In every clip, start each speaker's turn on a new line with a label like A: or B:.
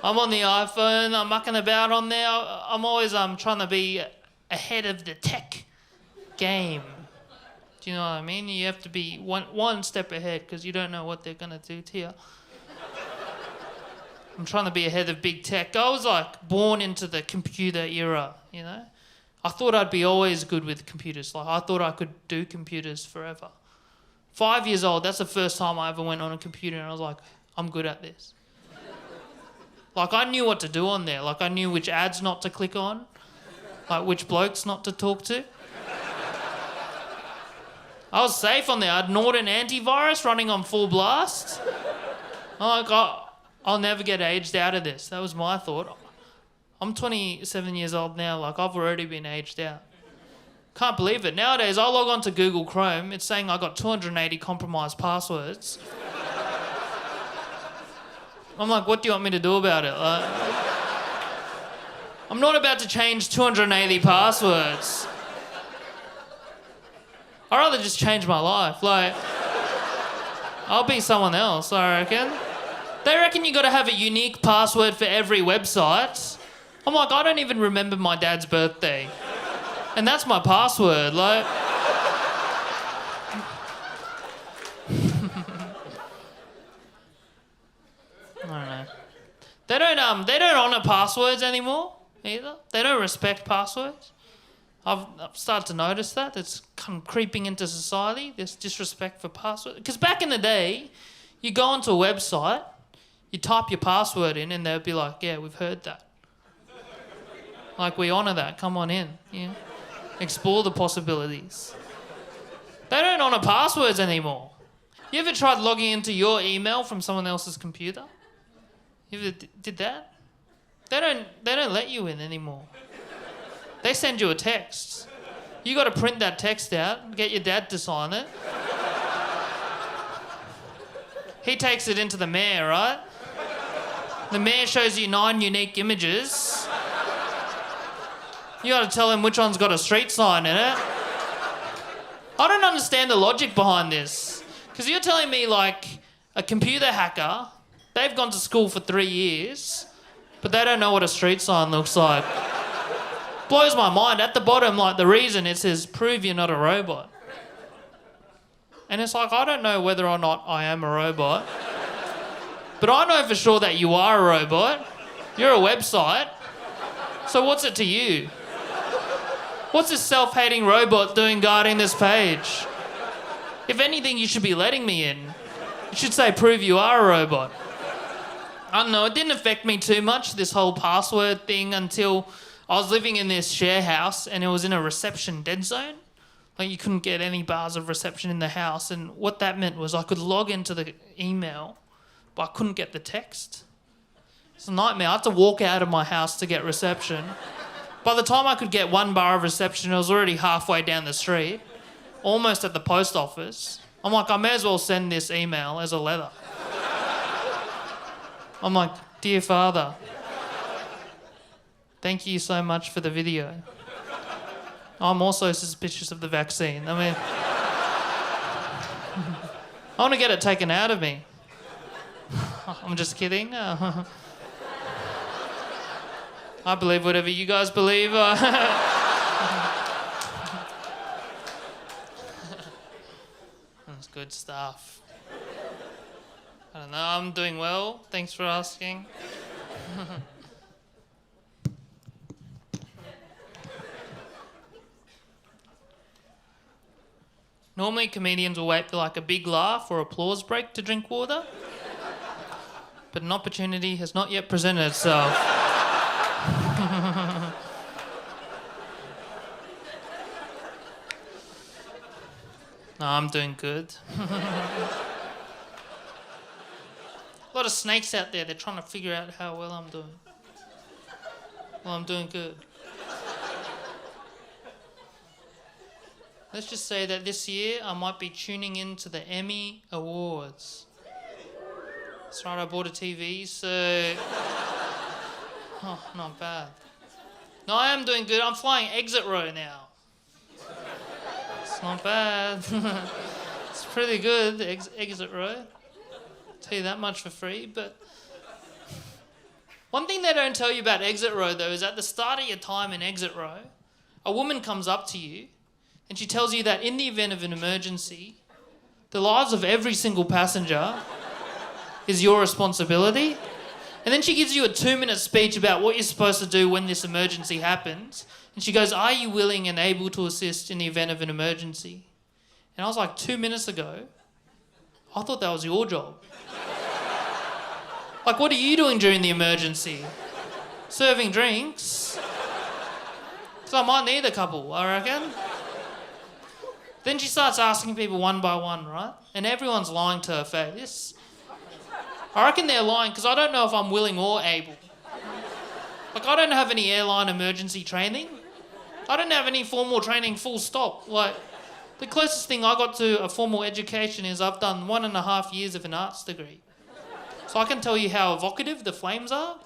A: I'm on the iPhone, I'm mucking about on there. I'm always trying to be ahead of the tech game. Do you know what I mean? You have to be one step ahead because you don't know what they're going to do to you. I'm trying to be ahead of big tech. I was like born into the computer era, you know? I thought I'd be always good with computers. Like I thought I could do computers forever. 5 years old, that's the first time I ever went on a computer and I was like, I'm good at this. Like I knew what to do on there. Like I knew which ads not to click on, like which blokes not to talk to. I was safe on there. I had Norton antivirus running on full blast. I'm like, I'll never get aged out of this. That was my thought. I'm 27 years old now. Like I've already been aged out. Can't believe it. Nowadays, I log on to Google Chrome. It's saying I got 280 compromised passwords. I'm like, what do you want me to do about it? Like, I'm not about to change 280 passwords. I'd rather just change my life. Like, I'll be someone else, I reckon. They reckon you got to have a unique password for every website. I'm like, I don't even remember my dad's birthday. And that's my password, like... I don't know. They don't honour passwords anymore either. They don't respect passwords. I've started to notice that. It's kind of creeping into society, this disrespect for passwords. Because back in the day, you go onto a website, you type your password in and they'll be like, yeah, we've heard that. Like, we honour that, come on in. Yeah. Explore the possibilities. They don't honour passwords anymore. You ever tried logging into your email from someone else's computer? You ever did that? They don't let you in anymore. They send you a text. You got to print that text out, get your dad to sign it. He takes it into the mayor, right? The mayor shows you 9 unique images. You got to tell him which one's got a street sign in it. I don't understand the logic behind this. Because you're telling me, like, a computer hacker, they've gone to school for 3 years, but they don't know what a street sign looks like. Blows my mind. At the bottom, like, the reason it says, prove you're not a robot. And it's like, I don't know whether or not I am a robot, but I know for sure that you are a robot. You're a website. So what's it to you? What's this self-hating robot doing guarding this page? If anything, you should be letting me in. You should say, prove you are a robot. I don't know, it didn't affect me too much, this whole password thing, until I was living in this share house and it was in a reception dead zone. Like, you couldn't get any bars of reception in the house, and what that meant was I could log into the email, but I couldn't get the text. It's a nightmare. I had to walk out of my house to get reception. By the time I could get 1 bar of reception, I was already halfway down the street, almost at the post office. I'm like, I may as well send this email as a letter. I'm like, dear father, thank you so much for the video. I'm also suspicious of the vaccine. I mean, I want to get it taken out of me. I'm just kidding. I believe whatever you guys believe. That's good stuff. I don't know, I'm doing well. Thanks for asking. Normally comedians will wait for like a big laugh or applause break to drink water, but an opportunity has not yet presented itself. No, I'm doing good. A lot of snakes out there, they're trying to figure out how well I'm doing. Well, I'm doing good. Let's just say that this year I might be tuning into the Emmy Awards. That's right, I bought a TV, so... Oh, not bad. No, I am doing good. I'm flying exit row now. It's not bad. It's pretty good, exit row. Tell you that much for free, but... One thing they don't tell you about exit row, though, is at the start of your time in exit row, a woman comes up to you and she tells you that in the event of an emergency, the lives of every single passenger is your responsibility. And then she gives you a 2-minute speech about what you're supposed to do when this emergency happens. And she goes, are you willing and able to assist in the event of an emergency? And I was like, 2 minutes ago, I thought that was your job. Like, what are you doing during the emergency? Serving drinks? Because I might need a couple, I reckon. Then she starts asking people one by one, right? And everyone's lying to her face. I reckon they're lying because I don't know if I'm willing or able. Like, I don't have any airline emergency training. I don't have any formal training, full stop. Like, the closest thing I got to a formal education is I've done 1.5 years of an arts degree. So I can tell you how evocative the flames are.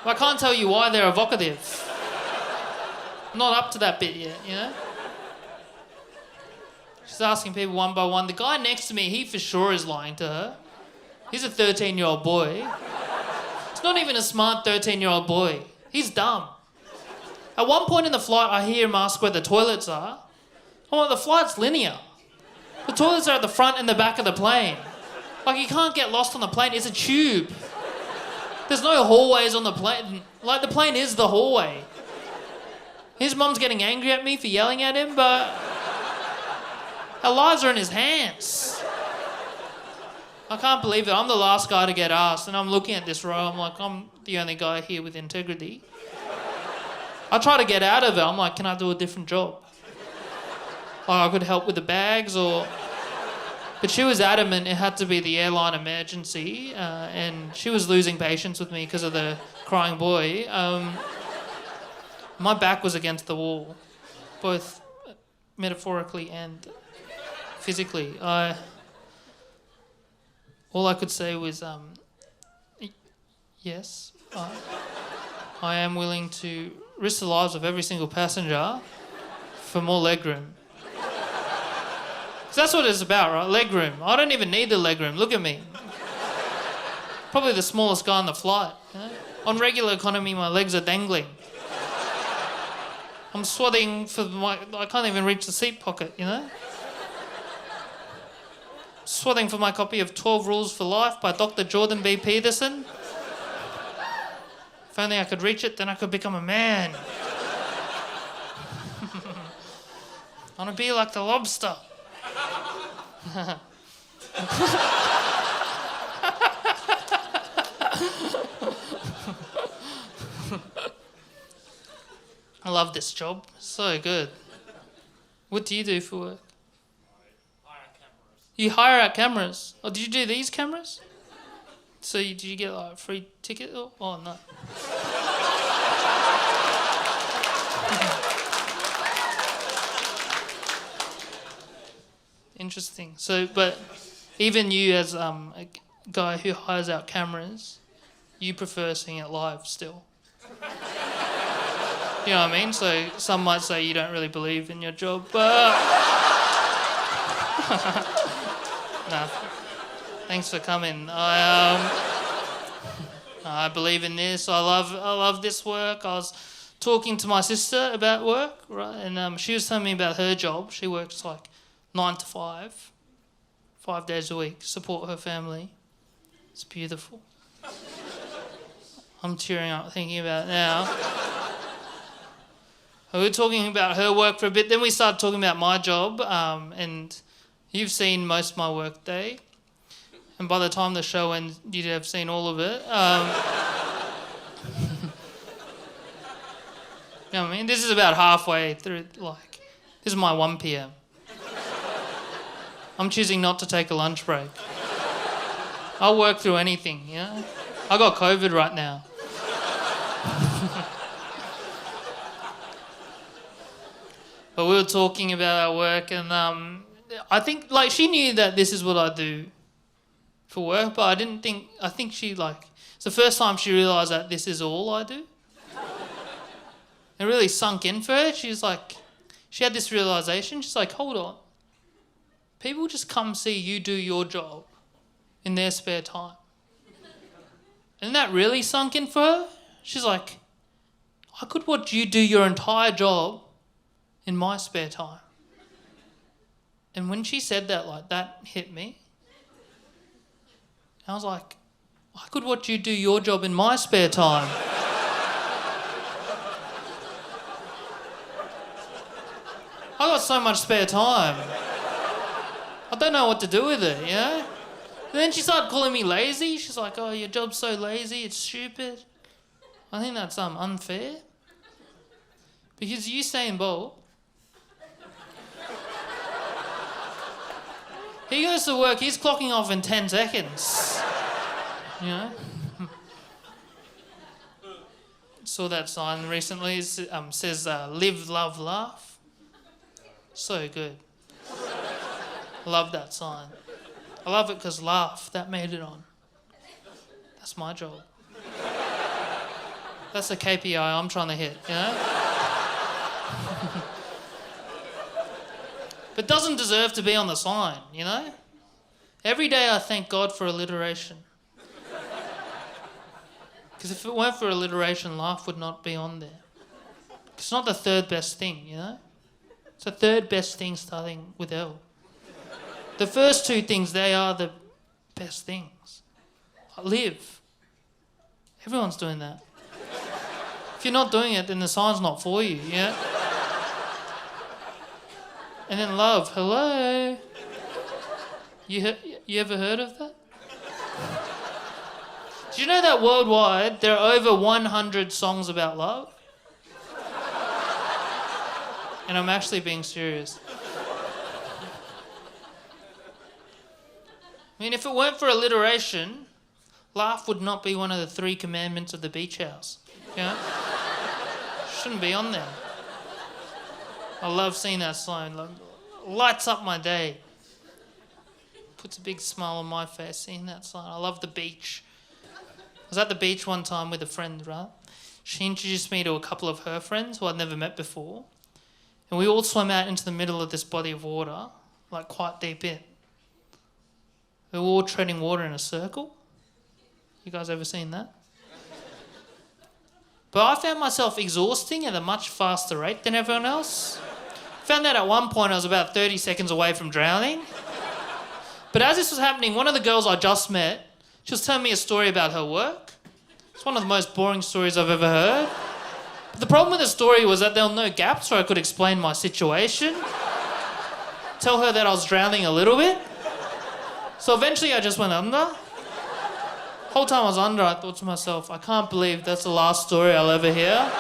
A: But I can't tell you why they're evocative. I'm not up to that bit yet, you know? She's asking people one by one. The guy next to me, he for sure is lying to her. He's a 13-year-old boy. It's not even a smart 13-year-old boy. He's dumb. At one point in the flight, I hear him ask where the toilets are. I'm like, the flight's linear. The toilets are at the front and the back of the plane. Like, you can't get lost on the plane. It's a tube. There's no hallways on the plane. Like, the plane is the hallway. His mum's getting angry at me for yelling at him, but our lives are in his hands. I can't believe it. I'm the last guy to get asked, and I'm looking at this row. I'm like, I'm the only guy here with integrity. I try to get out of it. I'm like, can I do a different job? Like, I could help with the bags or... But she was adamant it had to be the airline emergency, and she was losing patience with me because of the crying boy. My back was against the wall, both metaphorically and physically. All I could say was, yes, I am willing to risk the lives of every single passenger for more legroom. So that's what it's about, right? Legroom. I don't even need the legroom. Look at me. Probably the smallest guy on the flight. You know? On regular economy, my legs are dangling. I'm swathing for I can't even reach the seat pocket, you know? Swathing for my copy of 12 Rules for Life by Dr. Jordan B. Peterson. If only I could reach it, then I could become a man. I want to be like the lobster. I love this job. So good. What do you do for work?
B: I hire cameras.
A: You hire out cameras. Oh, did you do these cameras? So did you get like a free ticket? Oh no. Interesting. So, but even you as a guy who hires out cameras, you prefer seeing it live still. You know what I mean? So some might say you don't really believe in your job, but... No. Thanks for coming. I believe in this. I love this work. I was talking to my sister about work, right? And she was telling me about her job. She works like 9 to 5, 5 days a week, support her family. It's beautiful. I'm tearing up thinking about it now. We were talking about her work for a bit, then we started talking about my job, and you've seen most of my work day, and by the time the show ends, you'd have seen all of it. You know what I mean? This is about halfway through, like, this is my 1 p.m. I'm choosing not to take a lunch break. I'll work through anything, you know? I got COVID right now. But we were talking about our work, and I think, like, she knew that this is what I do for work, but I think she, like, it's the first time she realised that this is all I do. It really sunk in for her. She was like, she had this realisation. She's like, hold on. People just come see you do your job in their spare time. And that really sunk in for her. She's like, I could watch you do your entire job in my spare time. And when she said that, like, that hit me. I was like, I could watch you do your job in my spare time. I got so much spare time. I don't know what to do with it, you know? And then she started calling me lazy. She's like, oh, your job's so lazy, it's stupid. I think that's unfair. Because Usain Bolt, he goes to work, he's clocking off in 10 seconds. You know? Saw that sign recently, it says live, love, laugh. So good. I love that sign. I love it because laugh, that made it on. That's my job. That's the KPI I'm trying to hit, you know? But doesn't deserve to be on the sign, you know? Every day I thank God for alliteration. Because if it weren't for alliteration, laugh would not be on there. It's not the third best thing, you know? It's the third best thing starting with L. The first two things, they are the best things. Live. Everyone's doing that. If you're not doing it, then the sign's not for you, yeah? And then love. Hello? You ever heard of that? Do you know that worldwide there are over 100 songs about love? And I'm actually being serious. I mean, if it weren't for alliteration, laugh would not be one of the 3 commandments of the beach house. You know? Shouldn't be on there. I love seeing that sign. Lights up my day. Puts a big smile on my face seeing that sign. I love the beach. I was at the beach one time with a friend, right? She introduced me to a couple of her friends who I'd never met before. And we all swam out into the middle of this body of water, like quite deep in. We were all treading water in a circle. You guys ever seen that? But I found myself exhausting at a much faster rate than everyone else. Found that at one point I was about 30 seconds away from drowning. But as this was happening, one of the girls I just met, she was telling me a story about her work. It's one of the most boring stories I've ever heard. But the problem with the story was that there were no gaps where I could explain my situation. Tell her that I was drowning a little bit. So eventually I just went under. The whole time I was under, I thought to myself, I can't believe that's the last story I'll ever hear.